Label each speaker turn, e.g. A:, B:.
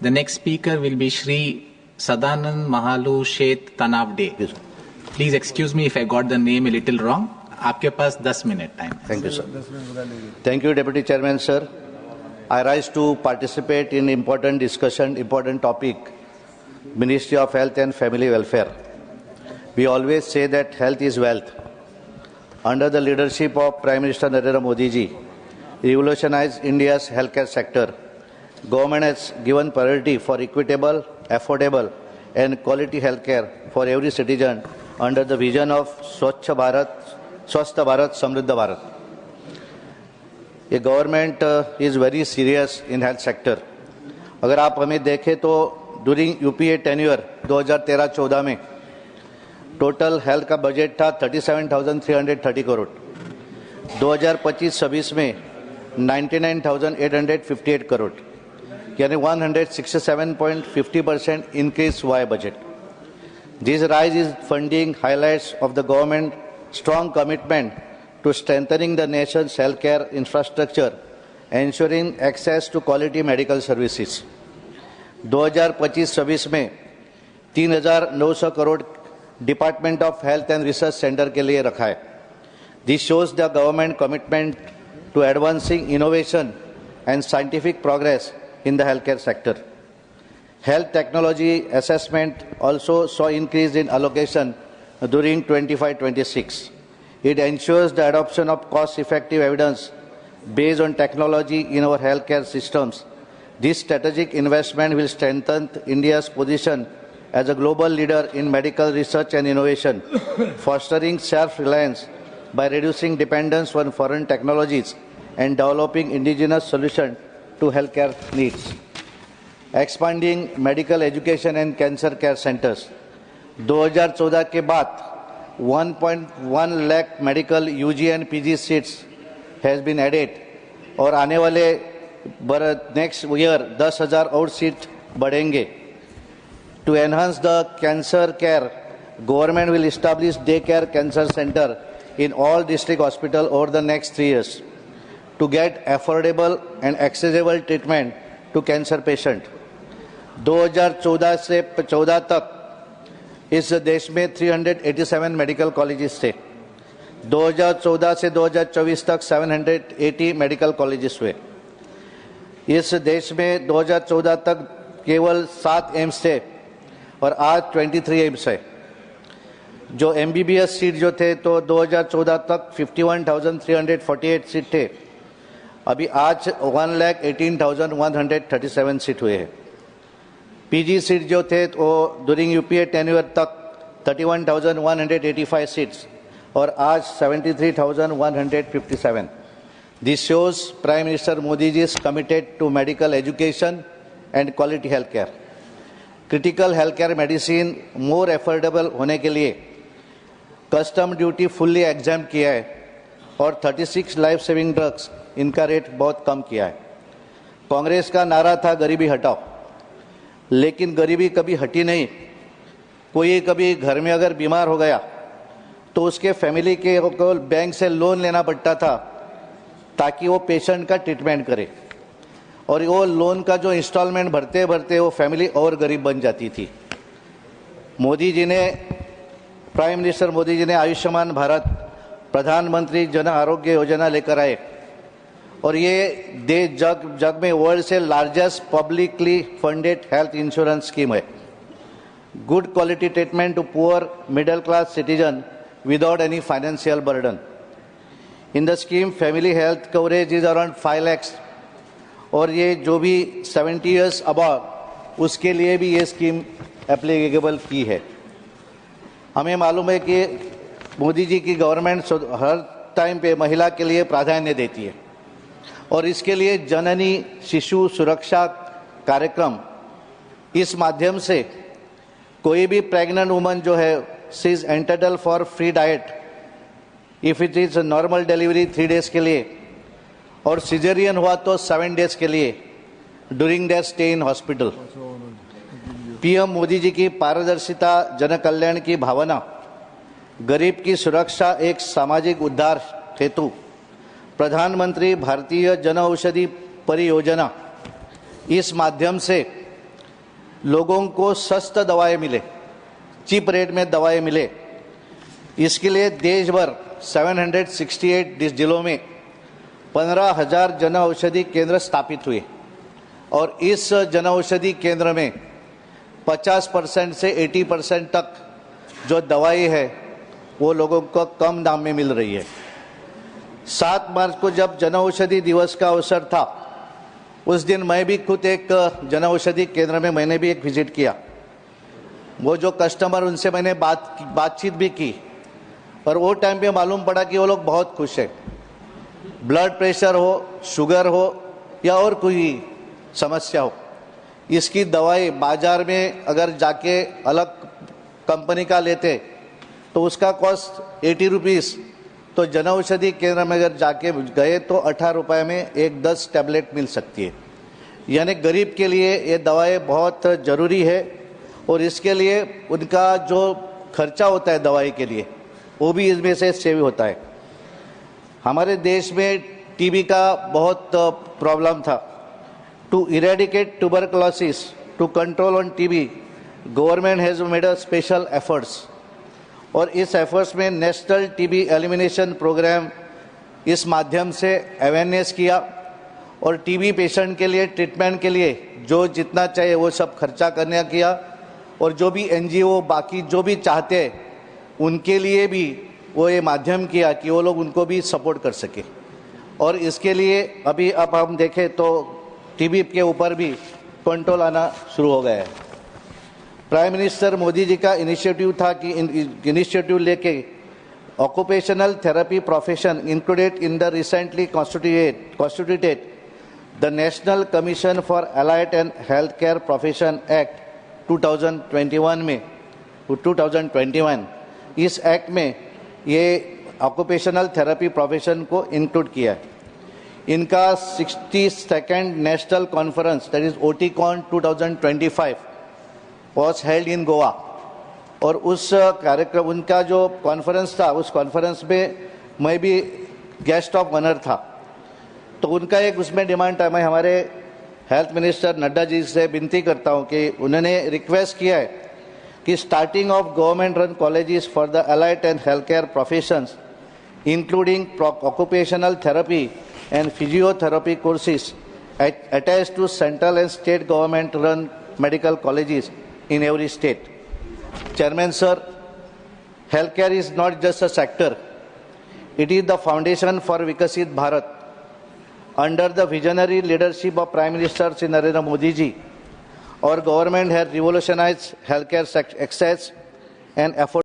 A: The next speaker will be Shri Sadanand Mahalu Shet Tanavde. Please excuse me if I got the name a little wrong. आपके पास 10 minute time.
B: Thank you, sir. Thank you, Deputy Chairman, sir. I rise to participate in important discussion, important topic, Ministry of Health and Family Welfare. We always say that health is wealth. Under the leadership of Prime Minister Narendra Modi ji, revolutionized India's healthcare sector. Government has given priority for equitable, affordable and quality healthcare for every citizen under the vision of Swachh Bharat, Swasth Bharat, Samriddha Bharat. ये government is very serious in health sector. अगर आप हमें देखें तो during UPA tenure 2013-14 में total health का budget था 37,330 करोड़. 2025-26 में 99,858 करोड़, यानी 167.50% increase हुआ है budget. This rise is funding highlights of the government strong commitment to strengthening the nation's healthcare infrastructure, ensuring access to quality medical services. 2025-26 में 3,900 crore department of health and research centre के लिए रखा है. This shows the government commitment to advancing innovation and scientific progress in the healthcare sector. Health technology assessment also saw increase in allocation during 25-26. It ensures the adoption of cost-effective evidence based on technology in our healthcare systems. This strategic investment will strengthen India's position as a global leader in medical research and innovation, fostering self-reliance by reducing dependence on foreign technologies and developing indigenous solutions to healthcare needs. Expanding medical education and cancer care centers. 2014 के बाद 1.1 lakh medical UG and PG seats has been added और आने वाले next year 10,000 और seat बढ़ेंगे. To enhance the cancer care, government will establish daycare cancer center in all district hospitals over the next 3 years to get affordable and accessible treatment to cancer patients. 2014 से 14 तक इस देश में 387 medical colleges थे. 2014 से 2024 तक 780 medical colleges हुए. इस देश में 2014 तक केवल 7 एम्स थे और आज 23 एम्स है. जो MBBS सीट जो थे तो 2014 तक 51,348 सीट थे, अभी आज 1,18,137 सीट हुए हैं. PG सीट जो थे तो ड्यूरिंग यूपीए टेन्योर तक 31,185 सीट्स और आज 73,157. This shows Prime Minister Modi ji is committed to medical education and quality healthcare. Critical healthcare medicine more affordable होने के लिए कस्टम ड्यूटी फुल्ली एग्जाम किया है और 36 लाइफ सेविंग ड्रग्स इनका रेट बहुत कम किया है. कांग्रेस का नारा था गरीबी हटाओ, लेकिन गरीबी कभी हटी नहीं. कोई कभी घर में अगर बीमार हो गया तो उसके फैमिली के को बैंक से लोन लेना पड़ता था ताकि वो पेशेंट का ट्रीटमेंट करे, और वो लोन का जो इंस्टॉलमेंट भरते भरते वो फैमिली और गरीब बन जाती थी. मोदी जी ने, प्राइम मिनिस्टर मोदी जी ने आयुष्मान भारत प्रधानमंत्री जन आरोग्य योजना लेकर आए और ये देश जग में वर्ल्ड से largest publicly funded health insurance scheme है. Good quality treatment to poor middle class citizen without any financial burden. In the scheme family health coverage is around 5 lakhs और ये जो भी 70 years अबव उसके लिए भी ये स्कीम एप्लीकेबल की है. हमें मालूम है कि मोदी जी की गवर्नमेंट हर टाइम पे महिला के लिए प्राधान्य देती है और इसके लिए जननी शिशु सुरक्षा कार्यक्रम, इस माध्यम से कोई भी प्रेग्नेंट वुमन जो है she is entitled for free diet if it is normal delivery 3 days के लिए और सिजेरियन हुआ तो 7 days के लिए during their stay in hospital. PM Modi ji की पारदर्शिता, जन कल्याण की भावना, गरीब की सुरक्षा एक सामाजिक उद्धार हेतु प्रधानमंत्री भारतीय जन औषधि परियोजना, इस माध्यम से लोगों को सस्ता दवाएं मिले, चीप रेट में दवाएं मिले, इसके लिए देश भर 768 जिलों में 15,000 जन औषधि केंद्र स्थापित हुए और इस जन औषधि केंद्र में 50% से 80% तक जो दवाई है वो लोगों को कम दाम में मिल रही है। 7 मार्च को जब जन औषधि दिवस का अवसर था, उस दिन मैं भी खुद एक जन औषधि केंद्र में मैंने भी एक विजिट किया। वो जो कस्टमर, उनसे मैंने बातचीत भी की और वो टाइम पे मालूम पड़ा कि वो लोग बहुत खुश है। ब्लड प्रेशर हो, शुगर हो या और कोई समस्या हो, इसकी दवाई बाजार में अगर जाके अलग कंपनी का लेते तो उसका कॉस्ट 80 रुपीज़, तो जन औषधि केंद्र में अगर जाके गए तो 18 रुपये में एक 10 टैबलेट मिल सकती है। यानी गरीब के लिए ये दवाएं बहुत ज़रूरी है और इसके लिए उनका जो खर्चा होता है दवाई के लिए वो भी इसमें से सेव होता है। हमारे देश में टीबी का बहुत प्रॉब्लम था। To eradicate tuberculosis, to control on TB, government has made a special efforts और इस एफर्ट्स में नेशनल टीबी एलिमिनेशन प्रोग्राम इस माध्यम से अवेयरनेस किया और टीबी पेशेंट के लिए ट्रीटमेंट के लिए जो जितना चाहिए वो सब खर्चा करने किया और जो भी एनजीओ बाकी जो भी चाहते हैं उनके लिए भी वो ये माध्यम किया कि वो लोग उनको भी सपोर्ट कर सके। और इसके लिए अब हम देखें तो टीबी के ऊपर भी कंट्रोल आना शुरू हो गया है। प्राइम मिनिस्टर मोदी जी का इनिशिएटिव था कि इनिशिएटिव लेके occupational therapy profession included in the recently constituted the national commission for allied and health care profession act 2021 इस एक्ट में ये ऑक्यूपेशनल थेरेपी प्रोफेशन को इंक्लूड किया है। इनका 62nd national conference that is OTCon 2025 was held in Goa और उस कार्यक्रम उनका जो कॉन्फ्रेंस था उस कॉन्फ्रेंस में मैं भी गेस्ट ऑफ ऑनर था। तो उनका एक उसमें डिमांड था, मैं हमारे हेल्थ मिनिस्टर नड्डा जी से विनती करता हूं कि उन्होंने रिक्वेस्ट किया है कि starting of government run colleges for the allied and health care professions including occupational therapy and physiotherapy courses attached to central and state government run medical colleges in every state. Chairman sir, healthcare is not just a sector, it is the foundation for Vikasit Bharat. Under the visionary leadership of Prime Minister Shri Narendra Modi ji, our government has revolutionized healthcare access and affordability.